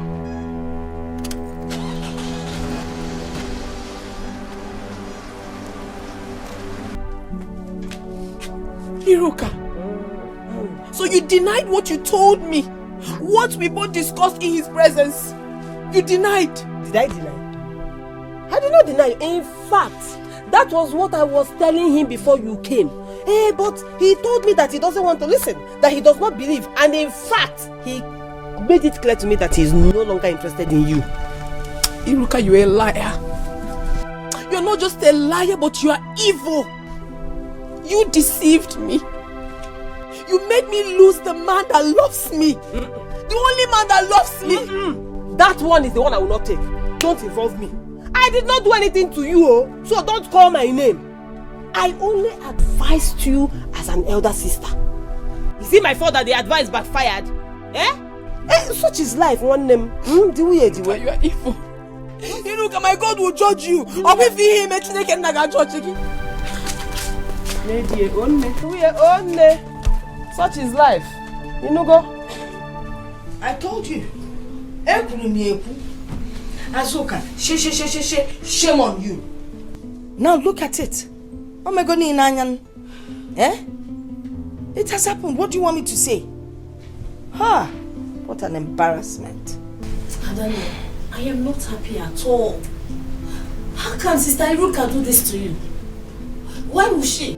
Iruka, so you denied what you told me, what we both discussed in his presence. You denied. Did I deny? I did not deny. In fact, that was what I was telling him before you came. But he told me that he doesn't want to listen, that he does not believe, and in fact, he made it clear to me that he is no longer interested in you. Iruka, you're a liar. You're not just a liar, but you are evil. You deceived me. You made me lose the man that loves me. The only man that loves me. That one is the one I will not take. Don't involve me. I did not do anything to you, so don't call my name. I only advised you as an elder sister. Is it my fault that the advice backfired? Such is life, one name. You are evil. Iruka, my God will judge you. Or if him a Chineke naga judge you. Such is life. You know, go. I told you. Azoka, shame on you. Now look at it. Oh my God, it has happened. What do you want me to say? What an embarrassment. Adani, I am not happy at all. How can Sister Iruka do this to you? Why would she?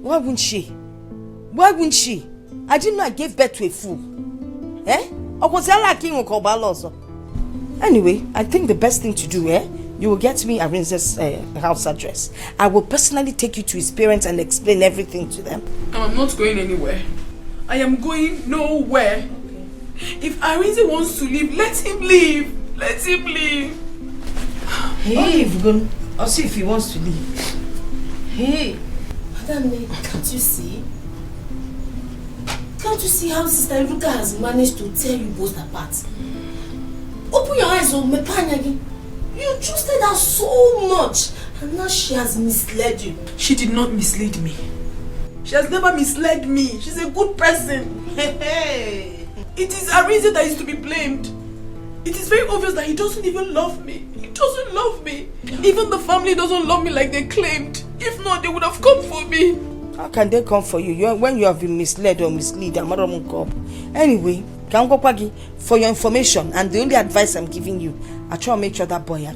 Why wouldn't she? Why wouldn't she? I didn't know I gave birth to a fool. Or was I like king also? Anyway, I think the best thing to do, you will get me Arinze's house address. I will personally take you to his parents and explain everything to them. I'm not going anywhere. I am going nowhere. If Arinze wants to leave, let him leave. Let him leave. Hey, I'll see if he wants to leave. Hey. Madam, can't you see? Can't you see how Sister Iruka has managed to tear you both apart? Open your eyes, Mepanyagi. You trusted her so much, and now she has misled you. She did not mislead me. She has never misled me. She's a good person. Hey. It is Arinze that is to be blamed. It is very obvious that he doesn't even love me. He doesn't love me. Even the family doesn't love me like they claimed. If not, they would have come for me. How can they come for you when you have been misled or mislead? Anyway, for your information and the only advice I'm giving you, I try to make sure that boy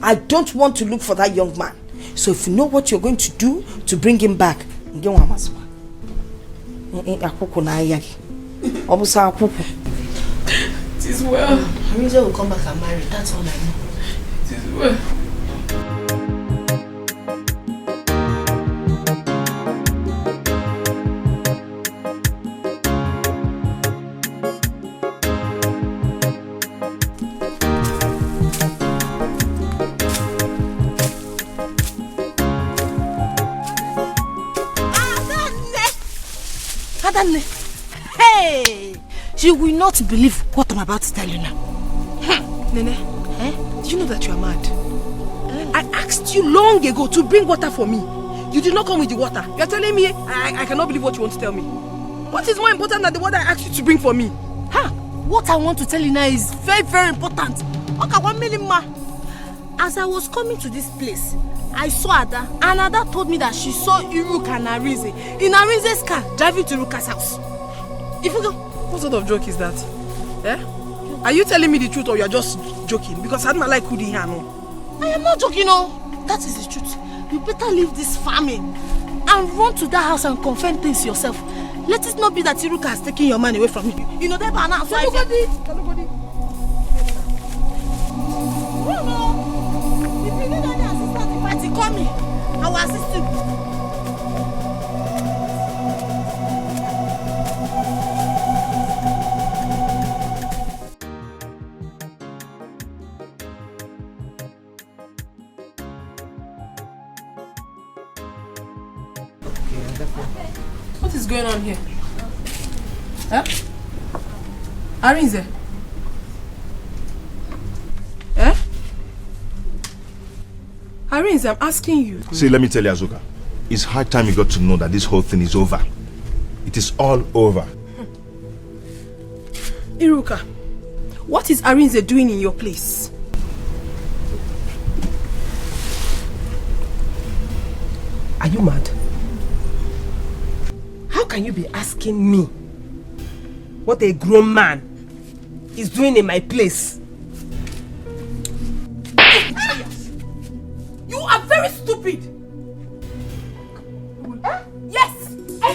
I don't want to look for that young man. So if you know what you're going to do to bring him back, it is well. Arinze will come back and marry, that's all I know. It is well. Hey! You will not believe what I'm about to tell you now. Nene, do you know that you are mad? I asked you long ago to bring water for me. You did not come with the water. You are telling me I cannot believe what you want to tell me. What is more important than the water I asked you to bring for me? What I want to tell you now is very, very important. Okay, 1 million ma. As I was coming to this place, I saw Ada, and Ada told me that she saw Iruka and Arinze in Arinze's car driving to Iruka's house. If you go, what sort of joke is that? Are you telling me the truth or you are just joking? Because I don't like who they are. No. I am not joking, no. That is the truth. You better leave this farming and run to that house and confirm things yourself. Let it not be that Iruka has taken your man away from you. You know that by now. Nobody. No. If you need any assistance in party, call me. I will assist you. What is going on here? Arinze? Arinze, I'm asking you. See, let me tell you, Azuka. It's high time you got to know that this whole thing is over. It is all over. Iruka, what is Arinze doing in your place? Are you mad? How can you be asking me what a grown man is doing in my place? You are very stupid. Yes. I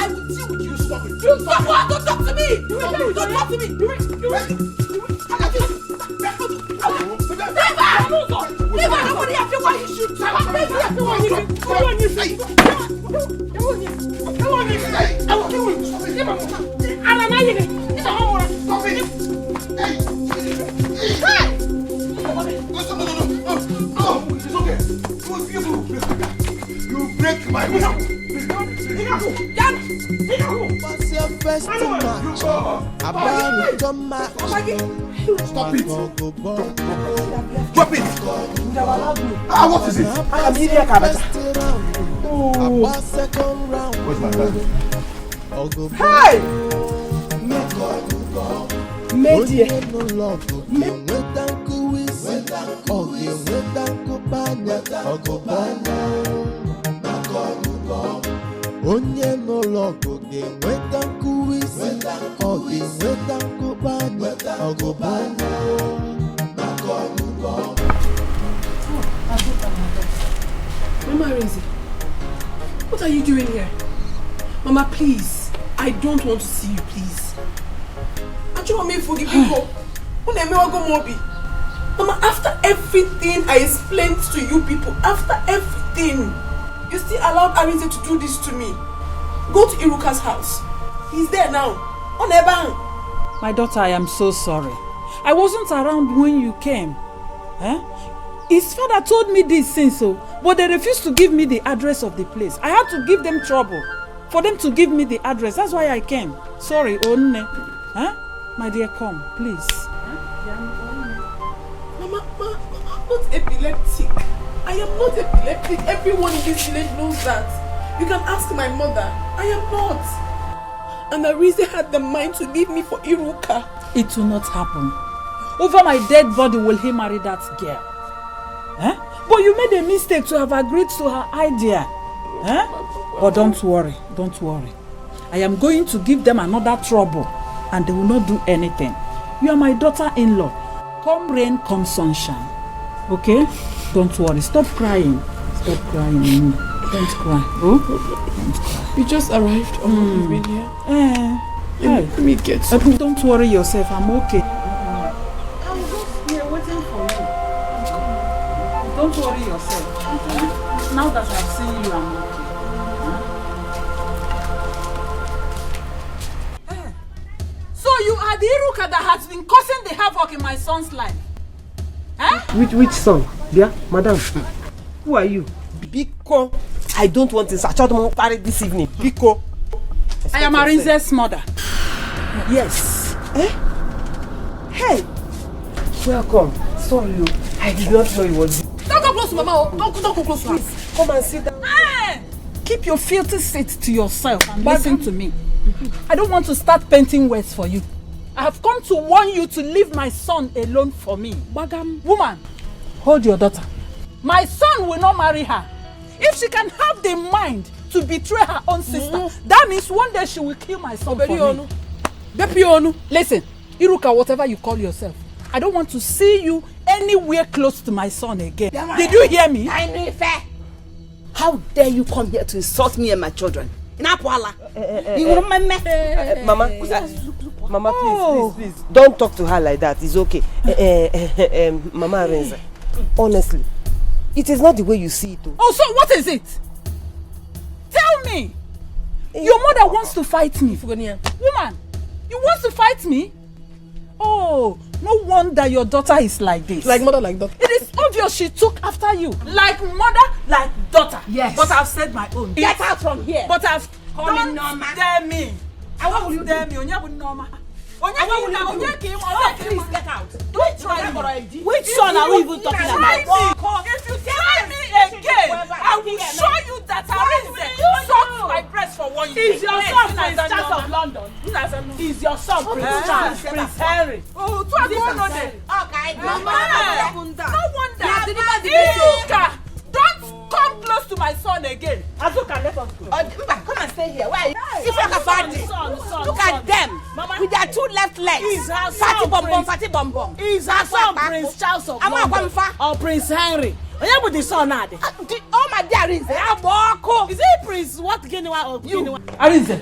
will deal with you. Stop it. Don't talk to me. Don't talk to me. Nobody has to why you shoot. You break my will. What's your first match? Stop it. Drop it. What is it? Second round. Where's my gun? Hey! Media. Onye no logo ga-enweta nkuwisi, ọ ga-enweta nkụpanya, ọgụbanya maka ọgụgọ. are you doing here? Mama, please. I don't want to see you, please. I just want me to forgive people. Mama, after everything I explained to you people, after everything, you still allowed Arinze to do this to me. Go to Iruka's house. He's there now. On Ebang. My daughter, I am so sorry. I wasn't around when you came. His father told me this since so, but they refused to give me the address of the place. I had to give them trouble for them to give me the address. That's why I came. Sorry, Onne. My dear, come, please. Mama, I'm not epileptic. I am not epileptic. Everyone in this village knows that. You can ask my mother. I am not. And Arinze had the mind to leave me for Iruka. It will not happen. Over my dead body will he marry that girl. But you made a mistake to have agreed to her idea. But don't worry, don't worry. I am going to give them another trouble and they will not do anything. You are my daughter-in-law. Come rain, come sunshine. Okay? Don't worry. Stop crying. Stop crying. Don't cry. Oh? Don't cry. You just arrived or you've been here? Let me get don't worry yourself. I'm okay. I'm just here waiting for you. Don't worry yourself. Now that I've seen you, I'm okay. So you are the Iruka that has been causing the havoc in my son's life? Which son? Yeah, madam. Who are you? Biko. I don't want this. I told them party this evening. Biko. I am Arinze's mother. Yes. Hey. Welcome. Sorry, I did not know it was you. Don't go close to Mama. Don't go close to her. Please, come and sit down. Keep your filthy seat to yourself and listen to me. I don't want to start painting words for you. I have come to warn you to leave my son alone for me. Woman, hold your daughter. My son will not marry her. If she can have the mind to betray her own sister, that means one day she will kill my son for me. Listen, Iruka, whatever you call yourself, I don't want to see you anywhere close to my son again. Did you hear me? How dare you come here to insult me and my children? Mama, please. Don't talk to her like that. It's okay. Mama Arinze, honestly, it is not the way you see it. Oh, so what is it? Tell me. Your mother wants to fight me. Woman, you want to fight me? Oh, no wonder your daughter is like this. Like mother, like daughter. It is obvious she took after you. Like mother, like daughter. Yes. But I've said my own. Get out from here. But I've... Don't dare me. And what will you do? Please get out. Don't try me. Which son are we even talking about? If you try me again, I will show you that Arinze sucked my breast for 1 year. Is your son Prince Charles of London? Is your son Prince Charles? Prince Henry? Oh, to a go on there. No wonder. Iruka, don't come close to my son again. Azuka, let us go. Come and stay here. Why? Look at them. With their two left legs. Fatty bum bum. Is her son Prince Charles of London? Or Prince Henry? Where would the son add? Oh my dear, is it Prince what Guinea or Guinea? Arinze,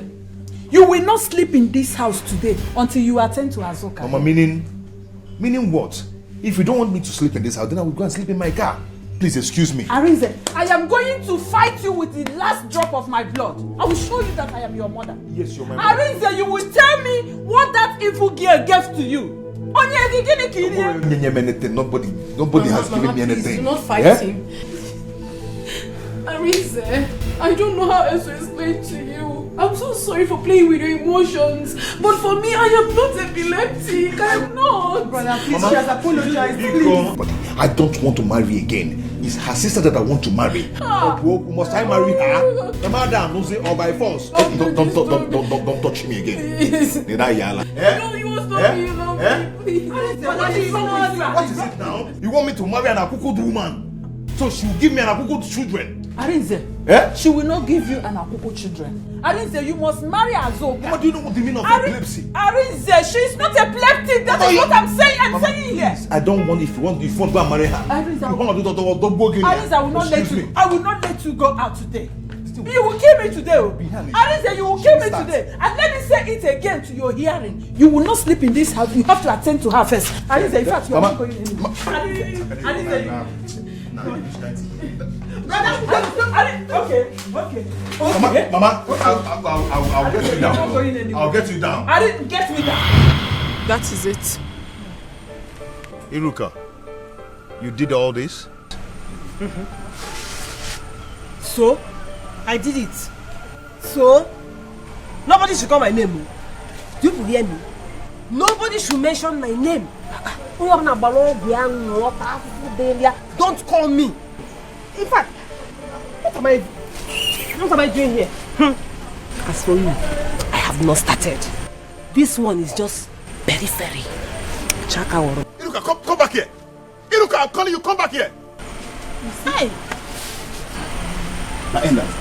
you will not sleep in this house today until you attend to Azuka. Mama, meaning what? If you don't want me to sleep in this house, then I will go and sleep in my car. Please excuse me. Arinze, I am going to fight you with the last drop of my blood. I will show you that I am your mother. Yes, you're my mother. Arinze, you will tell me what that evil girl gave to you. Nobody has given me anything. Please do not fight him. Arinze, I don't know how else to explain to you. I'm so sorry for playing with your emotions. But for me, I am not epileptic. I am not. Brother, please, she has apologized. Please. But I don't want to marry again. It's her sister that I want to marry. Must I marry her? The madam knows it all by force. Don't touch me again. No, you must not be alone. Please. What is it now? You want me to marry an Akukud woman? So she will give me an Akukud children? Arinze, she will not give you an Akukud children. Arinze, you must marry Azuka. What do you know what the meaning of epilepsy? Arinze, she is not epileptic. That is what I'm saying. I'm saying here. I don't want. If you want to go and marry her. Arinze, I will not let you. I will not let you go out today. You will kill me today. Arise, you will kill me today. And let me say it again to your hearing. You will not sleep in this house. You have to attend to her first. Arise, in fact, you are not going anywhere. Okay. Mama, I'll get you down. I'll get you down. I didn't get me down. That is it. Iruka, you did all this? So, I did it. So, nobody should call my name. Do you hear me? Nobody should mention my name. Don't call me. In fact, what am I doing here? As for you, I have not started. This one is just periphery. Iruka, come back here. Iruka, I'm calling you, come back here. Hey. Now, Elders,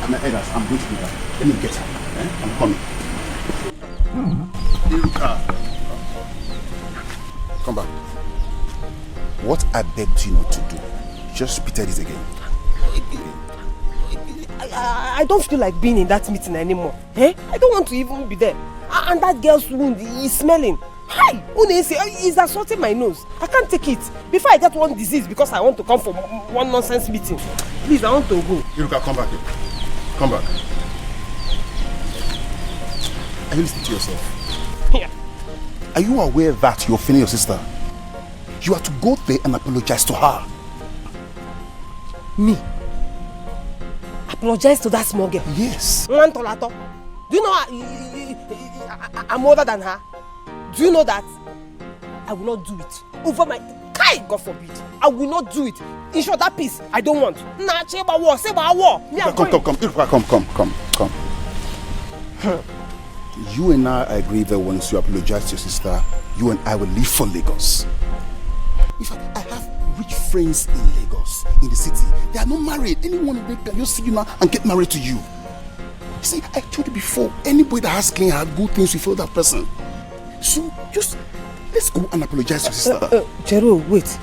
I'm going to do that. Let me get her. I'm coming. Iruka. Come back. What I begged you not to do, just repeat this again. I don't feel like being in that meeting anymore. I don't want to even be there. And that girl's wound is smelling. Hi! He's assaulting my nose. I can't take it. Before I get one disease because I want to come from one nonsense meeting. Please, I want to go. Iruka, come back here. Come back. Are you listening to yourself? Yeah. Are you aware that you're offending your sister? You are to go there and apologize to her. Me? Apologize to that small girl? Yes. Do you know I'm older than her? Do you know that? I will not do it. Over my... God forbid. I will not do it. In short, that peace, I don't want. Say about war. Come. You and I agree that once you apologize to your sister, you and I will leave for Lagos. In fact, I have rich friends in Lagos, in the city. They are not married. Anyone of them can just see you now and get married to you. You see, I told you before, anybody that has clean heart, good things, you feel that person. So, just, let's go and apologize to your sister. Jero, wait.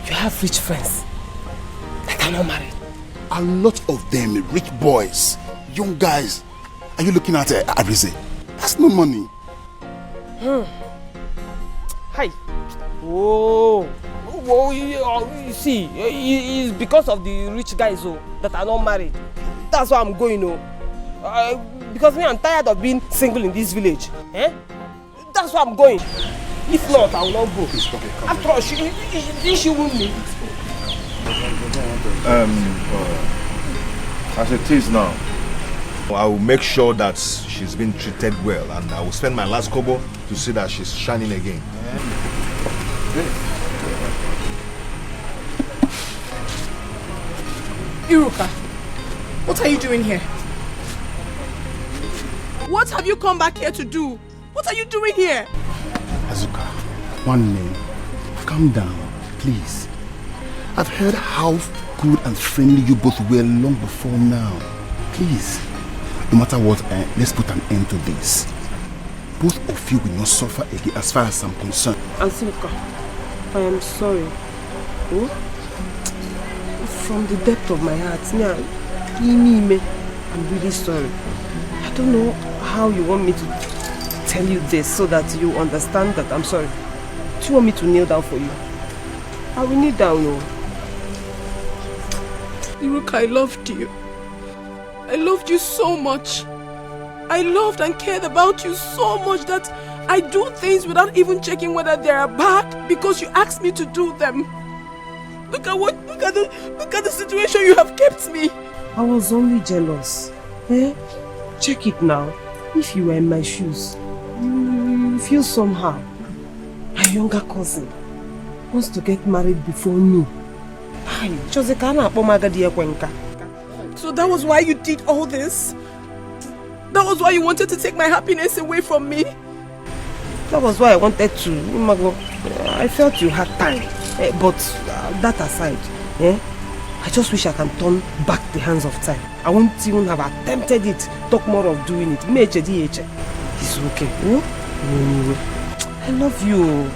You have rich friends that are not married. A lot of them, rich boys, young guys. Are you looking at Arise? That's no money. Hi. Oh, you see, it's because of the rich guys that are not married. That's why I'm going. Because me, I'm tired of being single in this village. That's why I'm going. If not, I will not go. After all, she won't me. As it is now, I will make sure that she's been treated well, and I will spend my last kobo to see that she's shining again. Iruka, what are you doing here? What have you come back here to do? What are you doing here? Azuka, one name. Calm down, please. I've heard how good and friendly you both were long before now. Please, no matter what, let's put an end to this. Both of you will not suffer again as far as I'm concerned. Azuka, I am sorry. From the depth of my heart, I'm really sorry. I don't know how you want me to tell you this so that you understand that I'm sorry. Do you want me to kneel down for you? I will kneel down, Iruka, I loved you. I loved you so much. I loved and cared about you so much that I do things without even checking whether they are bad because you asked me to do them. Look at the situation you have kept me. I was only jealous. Check it now. If you were in my shoes, you feel somehow. My younger cousin wants to get married before me. So that was why you did all this? That was why you wanted to take my happiness away from me? That was why I wanted to. I felt you had time. But that aside, I just wish I can turn back the hands of time. I won't even have attempted it. Talk more of doing it. It's okay. I love you.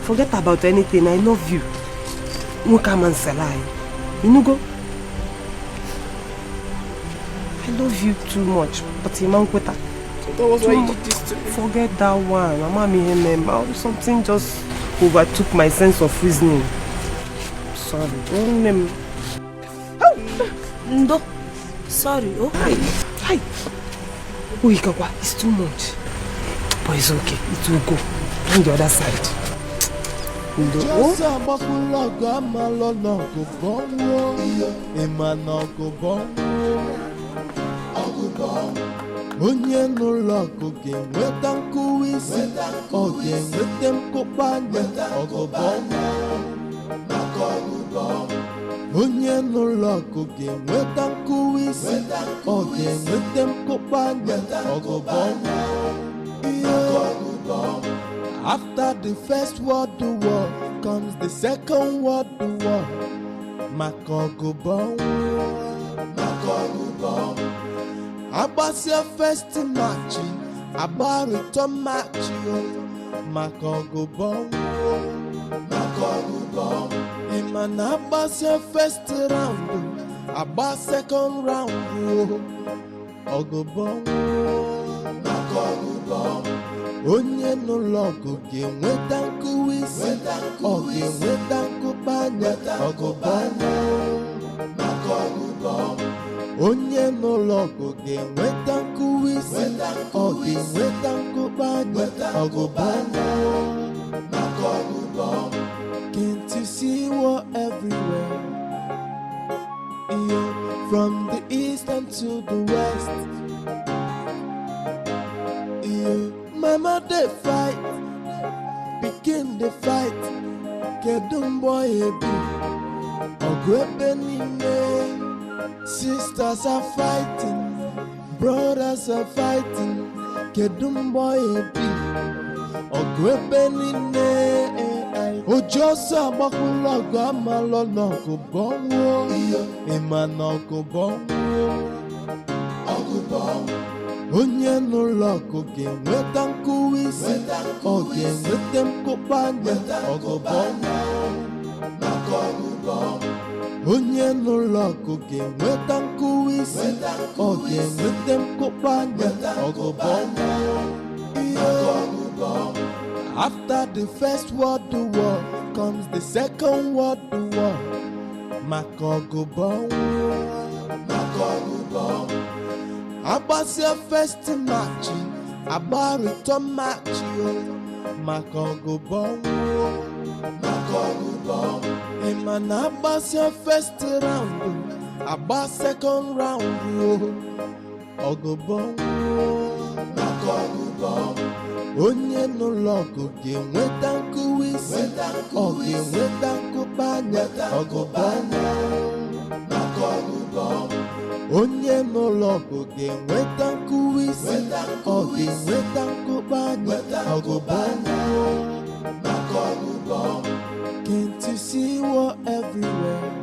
Forget about anything. I love you. love you too much, but Imankweta. So that was why you did this to me. Forget that one. Mama me something just overtook my sense of reasoning. Sorry. Ndo. Sorry. Oh. Hi. Uikawa, it's too much. But it's okay. It will go. On the other side. Just a bakula gamalo no go bongo. Ema no go bongo. Onye no loko ge weta nkuwisi. Oge wete mkopanya. Ogo bongo. Onye no loko ge weta nkuwisi. Oge wete mkopanya. Ogo bongo. After the first world war comes the second world war. Makogo bongo. Abasia first match, Abarito match, Makogo bongo. Iman Abasia first round, Abba second round, Ogo bongo. Onye no logo ge weta nkuwisi, oge weta nkupanya, ogo bongo. Onye no logo ge weta nkuwisi, oge weta nkupanya, ogo bongo. Can't you see we're everywhere? Yeah, from the east and to the west. Yeah. Mama they fight, begin the fight. Kedum boy ebi, ogwebenime. Sisters are fighting, brothers are fighting. Kedum boy ebi, ogwebenime. Ojosa bakula gama lo no ko bongo, ema no ko bongo, onye no loko ge weta nkuwisi, oge wete mkopanya, ogo bongo. Onye no loko ge weta nkuwisi, oge wete mkopanya, ogo bongo. After the first world war comes the second world war. Makogo bongo. Abasia first match, Abarito match, Makogo bongo. Iman Abasia first round, Abba second round, Ogo bongo. Onye no logo ge weta nkuwisi, oge weta nkupanya, ogo bongo. Onye no logo ge weta nkuwisi, oge weta nkupanya, ogo bongo. Can't you see we're everywhere?